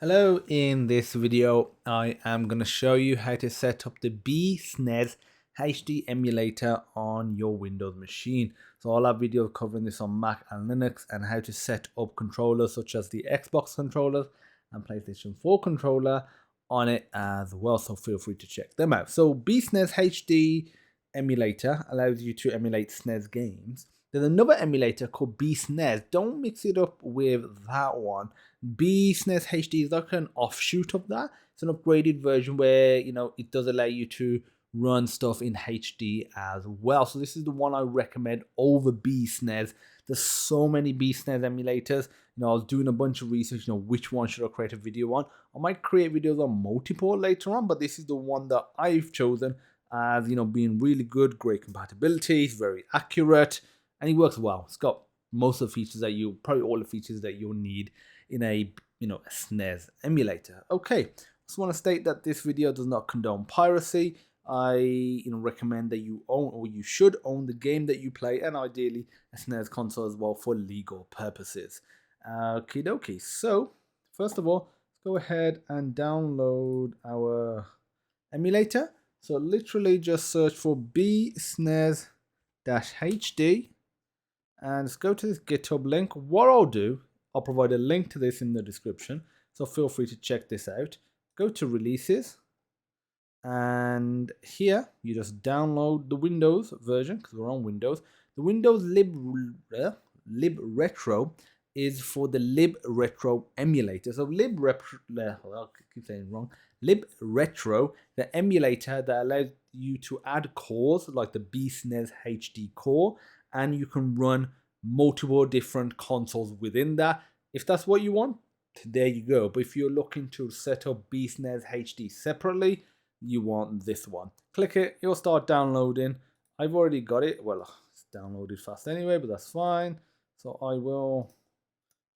Hello, in this video I am going to show you how to set up the bsnes HD emulator on your Windows machine. So I'll have videos covering this on Mac and Linux and how to set up controllers such as the Xbox controllers and PlayStation 4 controller on it as well, so feel free to check them out. So bsnes HD emulator allows you to emulate SNES games. There's another emulator called bsnes. Don't mix it up with that one. bsnes HD is like an offshoot of that. It's an upgraded version where it does allow you to run stuff in HD as well. So this is the one I recommend over bsnes. There's so many bsnes emulators. I was doing a bunch of research. Which one should I create a video on? I might create videos on multiple later on, but this is the one that I've chosen as being really good, great compatibility. It's very accurate. And it works well. It's got most of the features that probably all the features that you'll need in a SNES emulator. Okay, just want to state that this video does not condone piracy. I recommend that you own, or you should own, the game that you play, and ideally a SNES console as well for legal purposes. Okie dokie. So first of all, let's go ahead and download our emulator. So literally just search for bsnes-hd. And let's go to this GitHub link. What I'll do, I'll provide a link to this in the description, so feel free to check this out. Go to releases, and here you just download the Windows version because we're on Windows. The Windows libretro is for the libretro emulator. So I keep saying it wrong. Libretro, the emulator that allows you to add cores like the bsnes HD core, and you can run multiple different consoles within that. If that's what you want, there you go. But if you're looking to set up bsnes HD separately, you want this one. Click it, it'll start downloading. I've already got it. Well, it's downloaded fast anyway, but that's fine. So I will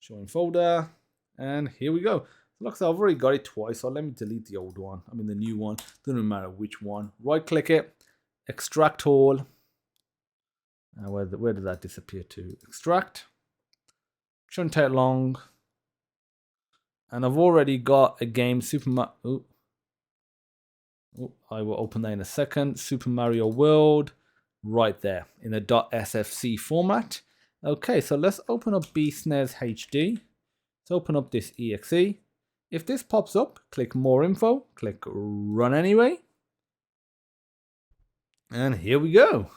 show in folder, and here we go. So like I said, I've already got it twice, so let me delete the old one. I mean the new one, doesn't matter which one. Right click it, extract all. Where did that disappear to? Extract. Shouldn't take long. And I've already got a game, Super Mario. I will open that in a second. Super Mario World, right there in the .sfc format. Okay, so let's open up bsnes HD. Let's open up this exe. If this pops up, click More Info. Click Run Anyway. And here we go.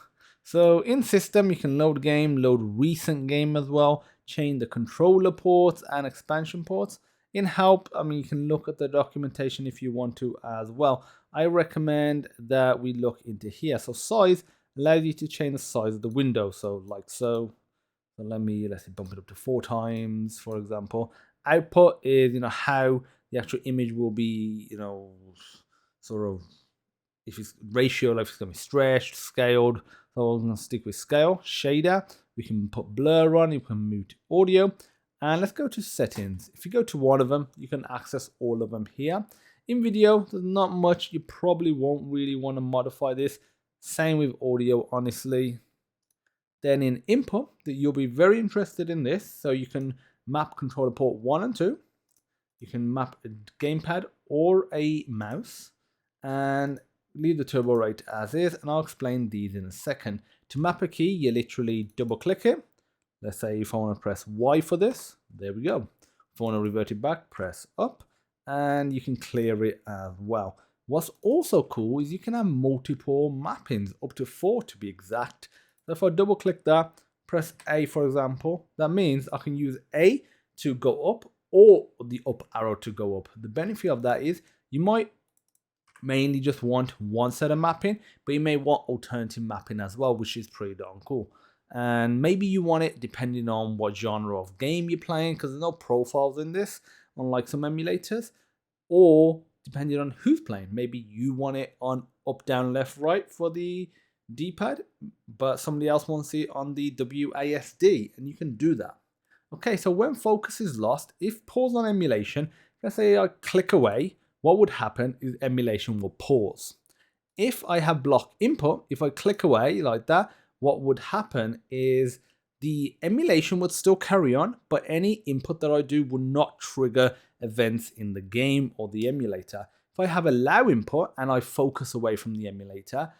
So in system, you can load game, load recent game as well, change the controller ports and expansion ports. In help, you can look at the documentation if you want to as well. I recommend that we look into here. So size allows you to change the size of the window. So like so. So let's bump it up to 4 times, for example. Output is, how the actual image will be, sort of, if it's ratio, like if it's going to be stretched, scaled. So I'm going to stick with scale. Shader, we can put blur on, you can mute audio. And let's go to settings. If you go to one of them, you can access all of them here. In video, there's not much. You probably won't really want to modify this. Same with audio, honestly. Then in input, you'll be very interested in this. So you can map controller port 1 and 2. You can map a gamepad or a mouse. And leave the turbo rate as is, and I'll explain these in a second. To map a key, you literally double click it. Let's say if I want to press Y for this, there we go. If I want to revert it back, press up, and you can clear it as well. What's also cool is you can have multiple mappings, up to 4 to be exact. So if I double click that, press A for example, that means I can use A to go up or the up arrow to go up. The benefit of that is you might mainly just want one set of mapping, but you may want alternative mapping as well, which is pretty darn cool. And maybe you want it depending on what genre of game you're playing, because there's no profiles in this, unlike some emulators, or depending on who's playing. Maybe you want it on up, down, left, right for the D-pad, but somebody else wants it on the WASD, and you can do that. Okay, so when focus is lost, if pause on emulation, let's say I click away, what would happen is emulation will pause. If I have block input, if I click away like that, what would happen is the emulation would still carry on, but any input that I do would not trigger events in the game or the emulator. If I have allow input and I focus away from the emulator,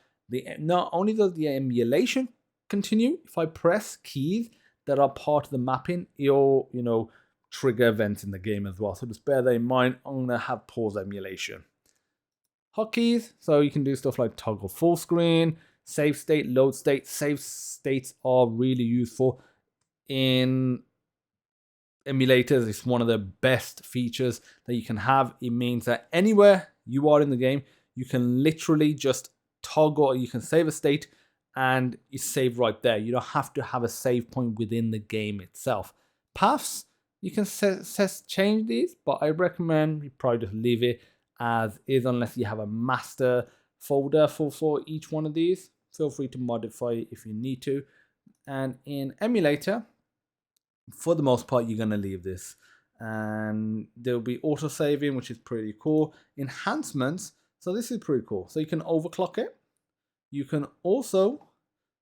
not only does the emulation continue, if I press keys that are part of the mapping, it'll, trigger events in the game as well. So just bear that in mind. I'm going to have pause emulation. Hotkeys, so you can do stuff like toggle full screen, save state, load state. Save states are really useful in emulators. It's one of the best features that you can have. It means that anywhere you are in the game, you can literally just toggle, you can save a state and it's saved right there. You don't have to have a save point within the game itself. Paths, you can change these, but I recommend you probably just leave it as is unless you have a master folder for each one of these. Feel free to modify it if you need to. And in emulator, for the most part, you're going to leave this. And there'll be auto saving, which is pretty cool. Enhancements, so this is pretty cool. So you can overclock it. You can also,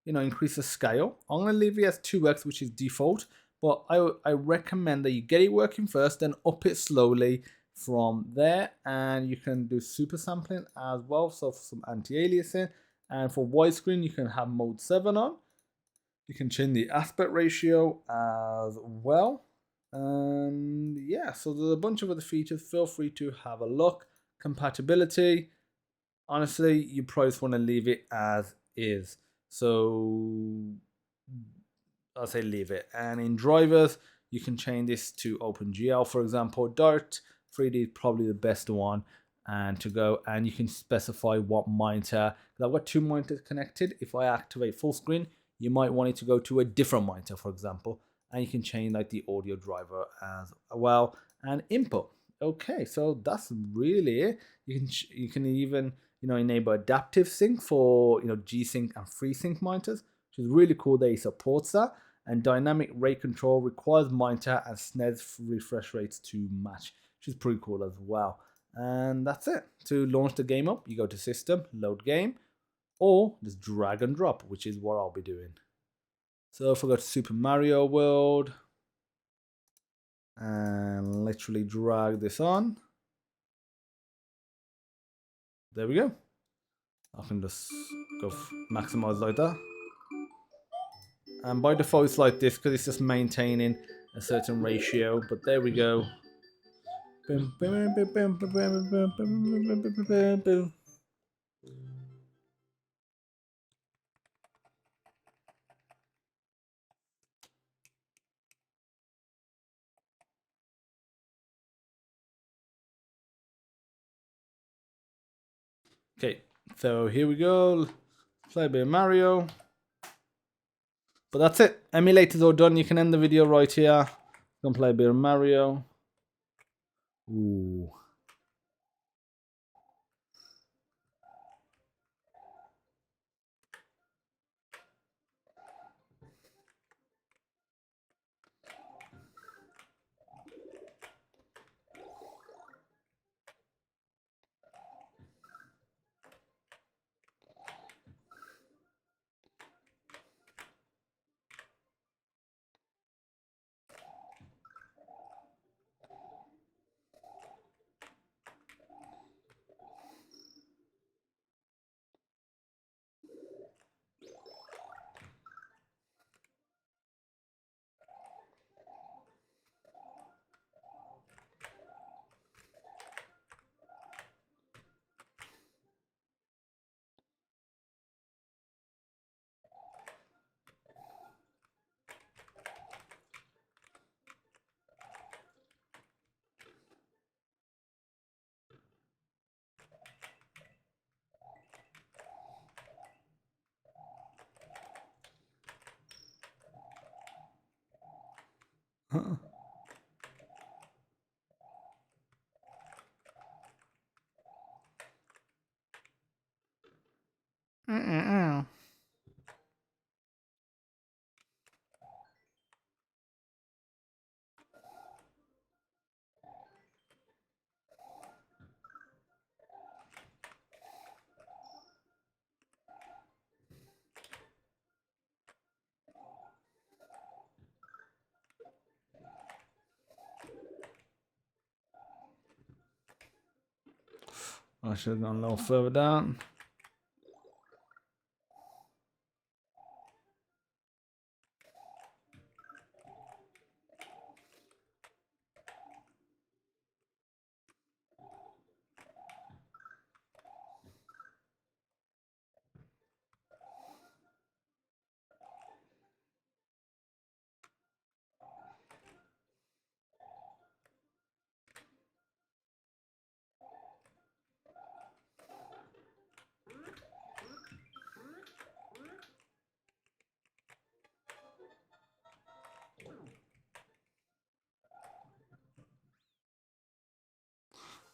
increase the scale. I'm going to leave it as 2x, which is default. But I recommend that you get it working first, then up it slowly from there. And you can do super sampling as well. So for some anti-aliasing. And for widescreen, you can have mode 7 on. You can change the aspect ratio as well. And yeah, so there's a bunch of other features. Feel free to have a look. Compatibility, honestly, you probably just want to leave it as is. So I'll say leave it. And in drivers, you can change this to OpenGL, for example. Dart 3D is probably the best one and to go. And you can specify what monitor. I've got 2 monitors connected. If I activate full screen, you might want it to go to a different monitor, for example, and you can change like the audio driver as well and input. Okay, so that's really it. You can even enable adaptive sync for G-Sync and FreeSync monitors, which is really cool that it supports that. And dynamic rate control requires monitor and SNES refresh rates to match, which is pretty cool as well. And that's it. To launch the game up, you go to System, Load Game, or just drag and drop, which is what I'll be doing. So if I go to Super Mario World and literally drag this on, there we go. I can just go maximize like that. And by default it's like this because it's just maintaining a certain ratio, but there we go. Okay, so here we go. Play a bit of Mario. But that's it. Emulators all done. You can end the video right here. Gonna play a bit of Mario. Ooh. I should have gone a little further down.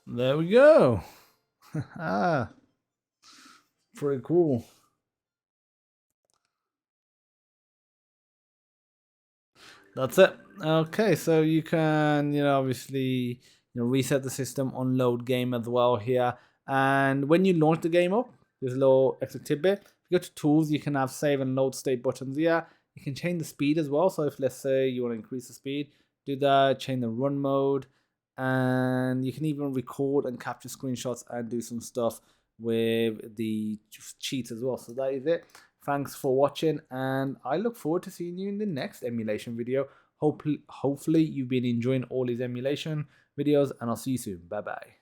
There we go. Ah, pretty cool. That's it. Okay, so you can, obviously, reset the system, unload game as well here. And when you launch the game up, there's a little extra tidbit. If you go to tools, you can have save and load state buttons here. You can change the speed as well. So if, let's say, you want to increase the speed, do that, change the run mode. And you can even record and capture screenshots and do some stuff with the cheats as well. So that is it. Thanks for watching, and I look forward to seeing you in the next emulation video. Hopefully you've been enjoying all these emulation videos, and I'll see you soon. Bye bye.